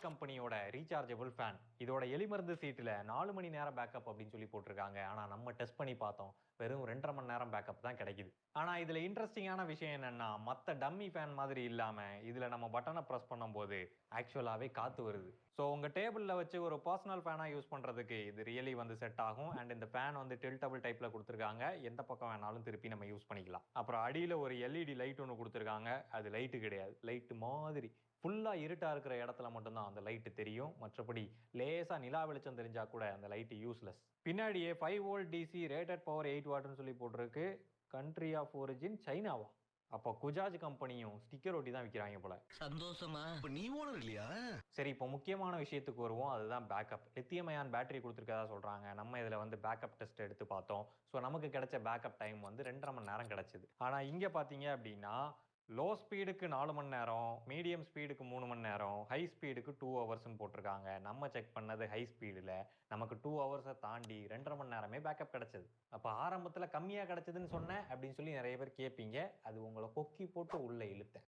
கம்பெனியோட rechargeable fan. இதோட எலிமருந்து சீட்டுல 4 மணி நேரம் பேக்கப் அப்படின்னு சொல்லி போட்டிருக்காங்க. ஆனா நம்ம டெஸ்ட் பண்ணி பார்த்தோம். வெறும் 2 1/2 மணி நேரம் பேக்கப் தான் கிடைக்குது. ஆனா இதுல இன்ட்ரஸ்டிங்கான விஷயம் என்னன்னா, மத்த டம்மி ஃபேன் மாதிரி இல்லாம, இதுல நம்ம பட்டன பிரஸ் பண்ணும்போது ஆக்சுவலாவே காத்து வருது. ஸோ உங்க டேபிள்ல வச்சு ஒரு பெர்சனல் ஃபேனா யூஸ் பண்றதுக்கு இது ரியலி வந்து செட் ஆகும். அண்ட் இந்த ஃபேன் வந்து டில்டபிள் டைப்ல குடுத்திருக்காங்க. எந்த பக்கம் வேணாலும் திருப்பி நம்ம யூஸ் பண்ணிக்கலாம். அப்புறம் அடியில ஒரு எல்இடி லைட் ஒண்ணு குடுத்திருக்காங்க. அது லைட் கிடையாது. லைட் மாதிரி ஃபுல்லா இருட்டா இருக்கிற இடத்துல மட்டும் தான் அந்த லைட் தெரியும். மற்றபடி லேசா நிலா வெளிச்சம் தெரிஞ்சா கூட அந்த லைட் யூஸ்லெஸ். பின்னாடியே 5 வோல்ட் டிசி ரேட்டட் பவர் 8 வாட்ன்னு சொல்லி போட்டிருக்கு. கண்ட்ரி ஆஃப் ஒரிஜின் சைனாவா? அப்போ குஜாஜ் கம்பெனியும் ஸ்டிக்கர் ஒட்டி தான் விக்கிறாங்க போல. சந்தோஷமா? இப்ப நீ ஓனர் இல்லையா? சரி, இப்போ முக்கியமான விஷயத்துக்கு வருவோம். அதுதான் பேக்கப். லித்தியம் அயான் பேட்டரி குடுத்திருக்கிறதா சொல்றாங்க. நம்ம இதுல வந்து பேக்கப் டெஸ்ட் எடுத்து பார்த்தோம். ஸோ நமக்கு கிடைச்ச பேக்கப் டைம் வந்து 2 1/2 மணி நேரம் கிடைச்சது. ஆனா இங்க பார்த்தீங்க அப்படின்னா, லோ ஸ்பீடுக்கு 4 மணி நேரம், மீடியம் ஸ்பீடுக்கு 3 மணி நேரம், ஹை ஸ்பீடுக்கு 2 ஹவர்ஸ்ன்னு போட்டிருக்காங்க. நம்ம செக் பண்ணது ஹை ஸ்பீடுல. நமக்கு 2 ஹவர்ஸ தாண்டி 2 1/2 மணி நேரமே பேக்கப் கிடைச்சது. அப்ப ஆரம்பத்துல கம்மியா கிடைச்சதுன்னு சொன்னேன் அப்படின்னு சொல்லி நெறைய பேர் கேட்பீங்க. அது உங்கள கொக்கி போட்டு உள்ள இழுத்தேன்.